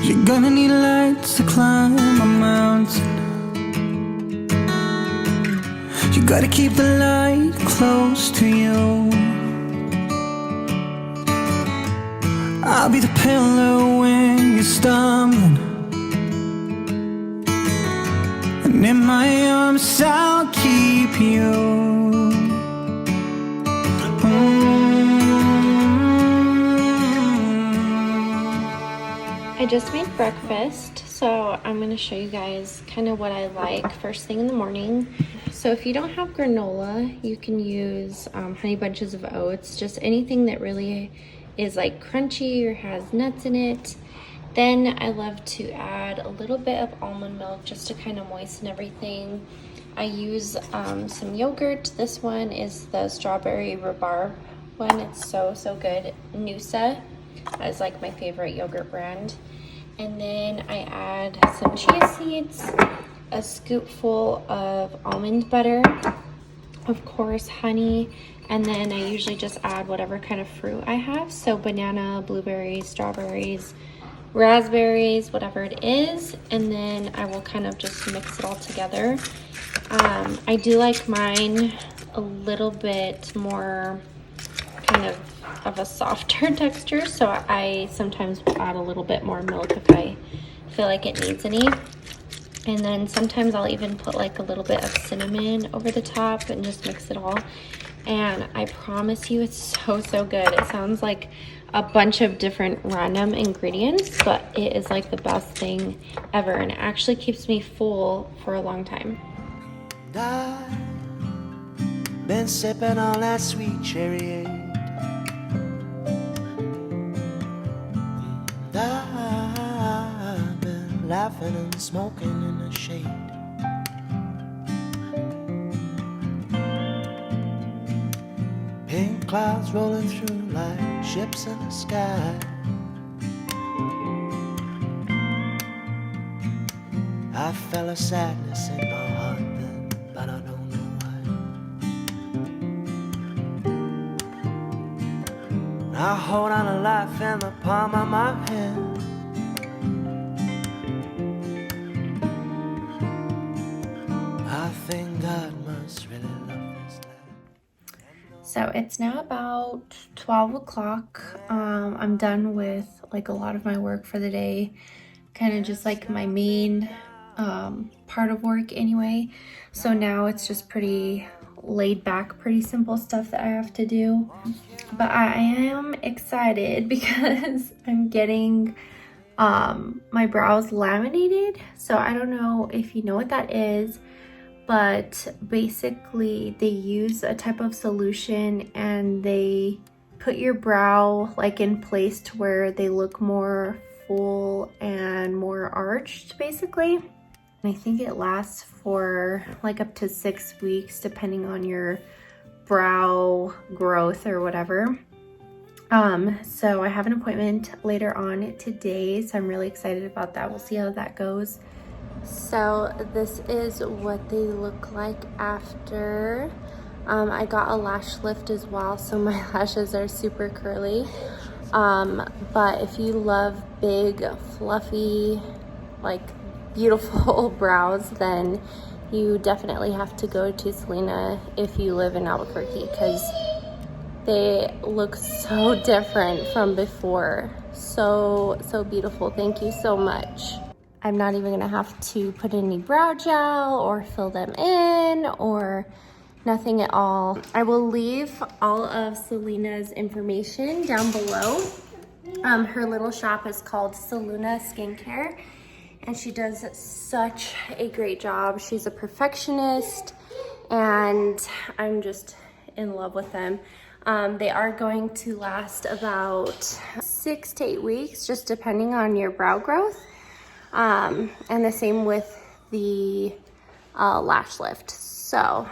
You're gonna need lights to climb a mountain. You gotta keep the light close to you. I'll be the pillar when you're stumbling, and in my arms I'll keep you. I just made breakfast, so I'm going to show you guys kind of what I like first thing in the morning. So if you don't have granola, you can use honey bunches of oats, just anything that really is like crunchy or has nuts in it. Then I love to add a little bit of almond milk just to kind of moisten everything. I use some yogurt. This one is the strawberry rhubarb one. It's so good. Noosa is like my favorite yogurt brand. And then I add some chia seeds, a scoopful of almond butter, of course honey, and then I usually just add whatever kind of fruit I have. So banana, blueberries, strawberries, raspberries, whatever it is. And then I will kind of just mix it all together. I do like mine a little bit more kind of a softer texture, so I sometimes add a little bit more milk if I feel like it needs any. And then sometimes I'll even put like a little bit of cinnamon over the top and just mix it all. And I promise you, it's so good. It sounds like a bunch of different random ingredients, but it is like the best thing ever, and it actually keeps me full for a long time. I've been sipping on that sweet cherry. I've been laughing and smoking in the shade. Pink clouds rolling through like ships in the sky. I felt a sadness in my heart then, but I don't know why. I hold on to life in the palm of my hand. I think God must really love this land. So it's now about 12 o'clock. I'm done with like a lot of my work for the day, kind of just like my main part of work anyway. So now it's just pretty laid back, pretty simple stuff that I have to do. But I am excited because I'm getting my brows laminated. So I don't know if you know what that is, but basically they use a type of solution and they put your brow like in place to where they look more full and more arched basically. And I think it lasts for like up to 6 weeks depending on your brow growth or whatever. So I have an appointment later on today, so I'm really excited about that. We'll see how that goes. So this is what they look like after. I got a lash lift as well, so my lashes are super curly. But if you love big, fluffy, like beautiful brows, then you definitely have to go to CeLuna if you live in Albuquerque, because they look so different from before. So beautiful. Thank you so much. I'm not even gonna have to put any brow gel or fill them in or nothing at all. I will leave all of CeLuna's information down below. Her little shop is called CeLuna SkinCare, and she does such a great job. She's a perfectionist, and I'm just in love with them. They are going to last about 6 to 8 weeks, just depending on your brow growth. And the same with the lash lift. So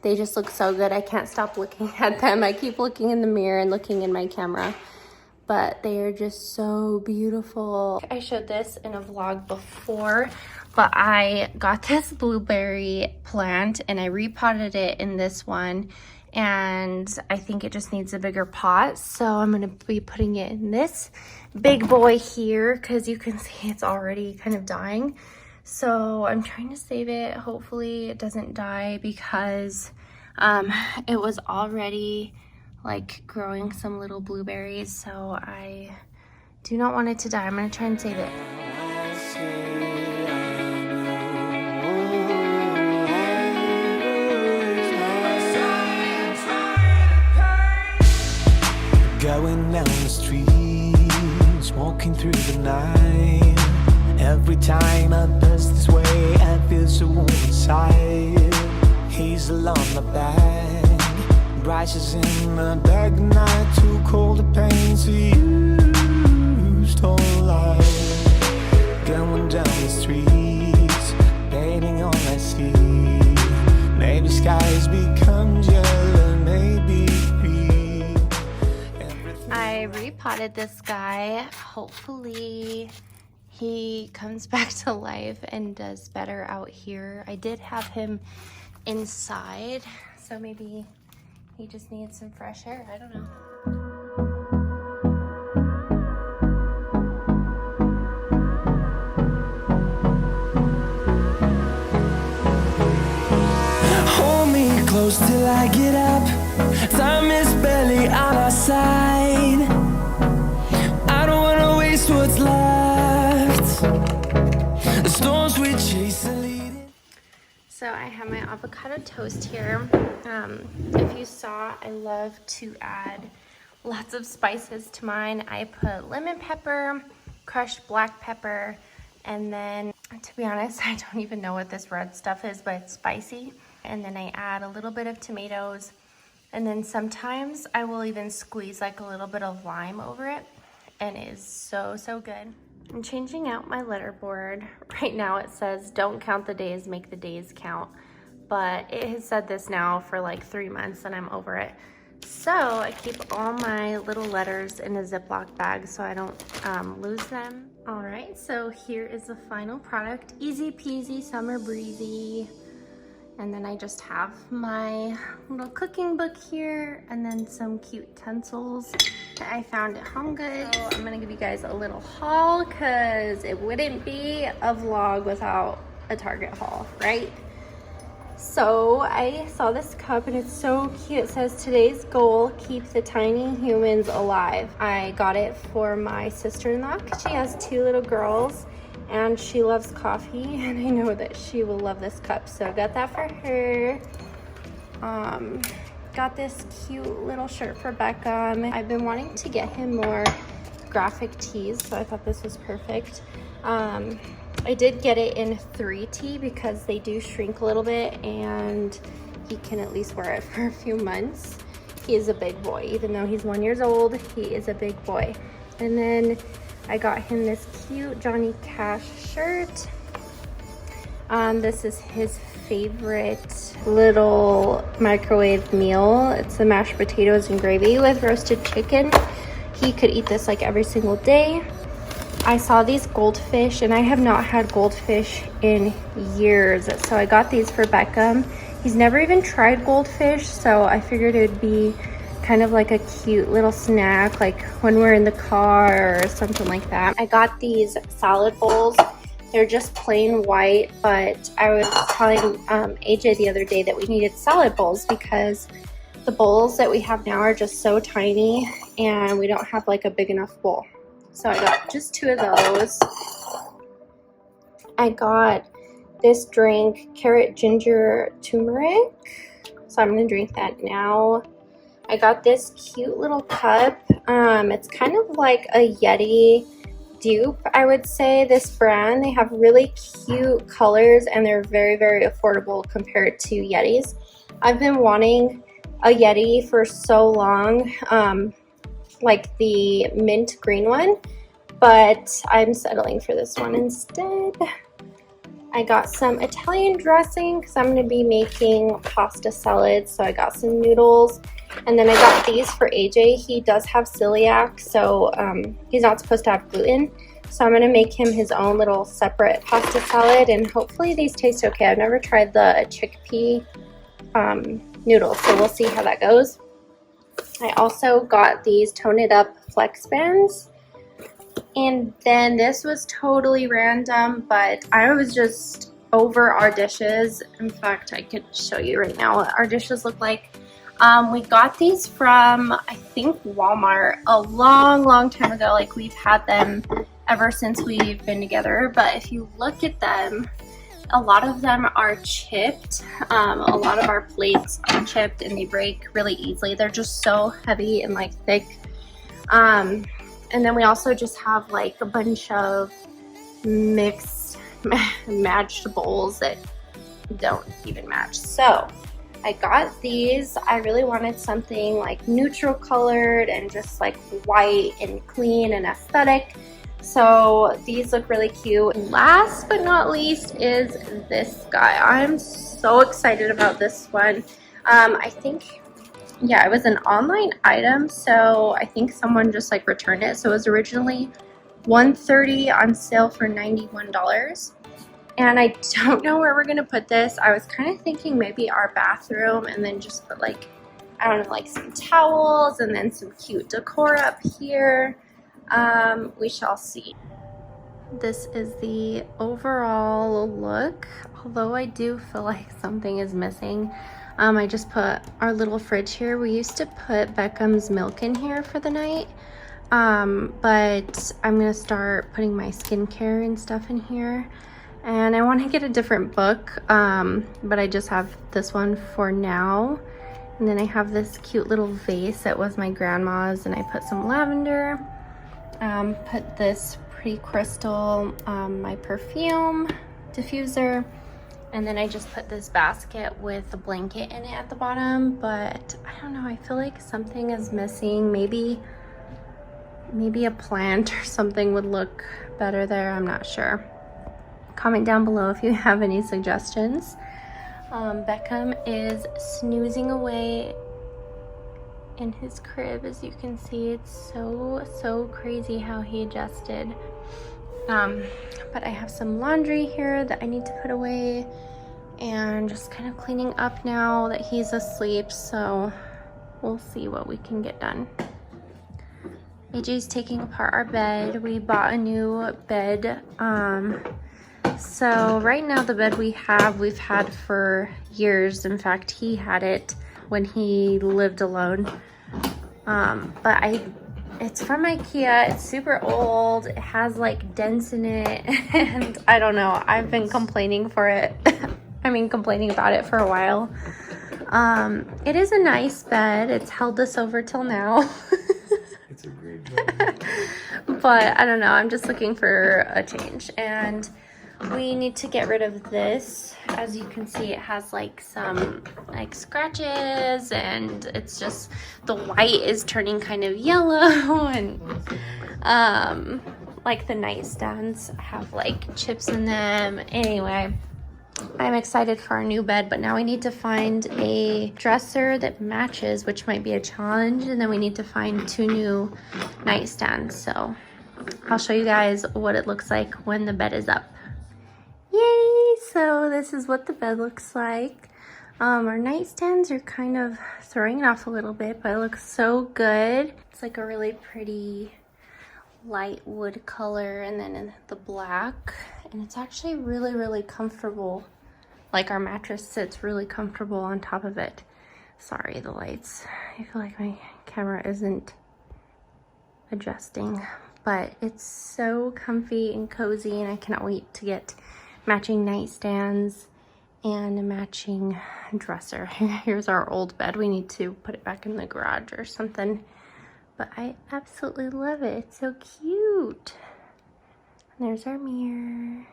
they just look so good. I can't stop looking at them. I keep looking in the mirror and looking in my camera, but they are just so beautiful. I showed this in a vlog before, but I got this blueberry plant and I repotted it in this one, and I think it just needs a bigger pot, so I'm gonna be putting it in this. big boy here because you can see it's already kind of dying. So I'm trying to save it. Hopefully it doesn't die because it was already like growing some little blueberries. So I do not want it to die. I'm gonna try and save it. Going down the streets, walking through the night. Every time I pass this way, I feel so warm inside. Hazel on my back, rises in the dark night. Too cold to pain to use total life. Going down the streets, painting all I see. Maybe skies become yellow, maybe green. I repotted this guy. Hopefully he comes back to life and does better out here. I did have him inside, so maybe he just needs some fresh air. I don't know. Hold me close till I get up. Time is barely on our side. I don't wanna waste what's left. The storms we chase are leading. So I have my avocado toast here. If you saw, I love to add lots of spices to mine. I put lemon pepper, crushed black pepper, and then, to be honest, I don't even know what this red stuff is, but it's spicy. And then I add a little bit of tomatoes, and then sometimes I will even squeeze like a little bit of lime over it, and it is so, so good. I'm changing out my letterboard. Right now it says, don't count the days, make the days count. But it has said this now for like 3 months and I'm over it. So I keep all my little letters in a Ziploc bag so I don't lose them. All right, so here is the final product. Easy peasy, summer breezy. And then I just have my little cooking book here and then some cute utensils that I found at Home Goods. So I'm gonna give you guys a little haul because it wouldn't be a vlog without a Target haul, right? So I saw this cup and it's so cute. It says, today's goal, keep the tiny humans alive. I got it for my sister-in-law because she has 2 little girls and she loves coffee, and I know that she will love this cup, so I got that for her. Got this cute little shirt for Beckham. I've been wanting to get him more graphic tees, so I thought this was perfect. I did get it in 3T because they do shrink a little bit and he can at least wear it for a few months. He is a big boy. Even though he's 1 year old, he is a big boy. And then I got him this cute Johnny Cash shirt. This is his favorite little microwave meal. It's the mashed potatoes and gravy with roasted chicken. He could eat this like every single day. I saw these goldfish and I have not had goldfish in years. So I got these for Beckham. He's never even tried goldfish, so I figured it would be kind of like a cute little snack, like when we're in the car or something like that. I got these salad bowls. They're just plain white, but I was telling AJ the other day that we needed salad bowls because the bowls that we have now are just so tiny and we don't have like a big enough bowl. So I got just 2 of those. I got this drink, carrot ginger turmeric. So I'm gonna drink that now. I got this cute little cup. It's kind of like a Yeti dupe, I would say. This brand, they have really cute colors and they're very, very affordable compared to Yetis. I've been wanting a Yeti for so long, like the mint green one, but I'm settling for this one instead. I got some Italian dressing because I'm going to be making pasta salad, so I got some noodles. And then I got these for AJ. He does have celiac, so he's not supposed to have gluten. So I'm going to make him his own little separate pasta salad, and hopefully these taste okay. I've never tried the chickpea noodles, so we'll see how that goes. I also got these Tone It Up Flex Bands. And then this was totally random, but I was just over our dishes. In fact, I could show you right now what our dishes look like. We got these from, I think, Walmart a long time ago. Like, we've had them ever since we've been together. But if you look at them, a lot of them are chipped. A lot of our plates are chipped and they break really easily. They're just so heavy and like thick. And then we also just have like a bunch of mixed matched bowls that don't even match. So I got these. I really wanted something like neutral colored and just like white and clean and aesthetic. So these look really cute. Last but not least is this guy. I'm so excited about this one. I think, yeah, it was an online item, so I think someone just like returned it. So it was originally $130 on sale for $91. And I don't know where we're gonna put this. I was kind of thinking maybe our bathroom and then just put like, I don't know, like some towels and then some cute decor up here. We shall see. This is the overall look, although I do feel like something is missing. I just put our little fridge here. We used to put Beckham's milk in here for the night, but I'm gonna start putting my skincare and stuff in here. And I want to get a different book, but I just have this one for now. And then I have this cute little vase that was my grandma's, and I put some lavender. Put this pretty crystal, my perfume diffuser, and then I just put this basket with a blanket in it at the bottom. But I don't know, I feel like something is missing. Maybe a plant or something would look better there. I'm not sure. Comment down below if you have any suggestions. Beckham is snoozing away in his crib. As you can see, it's so crazy how he adjusted. But I have some laundry here that I need to put away, and just kind of cleaning up now that he's asleep, so we'll see what we can get done. AJ's taking apart our bed. We bought a new bed. So right now the bed we've had for years. In fact, he had it when he lived alone. But it's from IKEA. It's super old. It has like dents in it, and I don't know. I've been complaining about it for a while. It is a nice bed. It's held us over till now. It's a great bed. But I don't know. I'm just looking for a change, and we need to get rid of this. As you can see, it has like some like scratches, and it's just the white is turning kind of yellow, and like the nightstands have like chips in them. Anyway, I'm excited for our new bed, but now we need to find a dresser that matches, which might be a challenge, and then we need to find 2 new nightstands. So I'll show you guys what it looks like when the bed is up. Yay! So this is what the bed looks like. Our nightstands are kind of throwing it off a little bit, but it looks so good. It's like a really pretty light wood color, and then in the black, and it's actually really comfortable. Like, our mattress sits really comfortable on top of it. Sorry, the lights. I feel like my camera isn't adjusting, but it's so comfy and cozy, and I cannot wait to get matching nightstands and a matching dresser. Here's our old bed. We need to put it back in the garage or something, but I absolutely love it. It's so cute. And there's our mirror.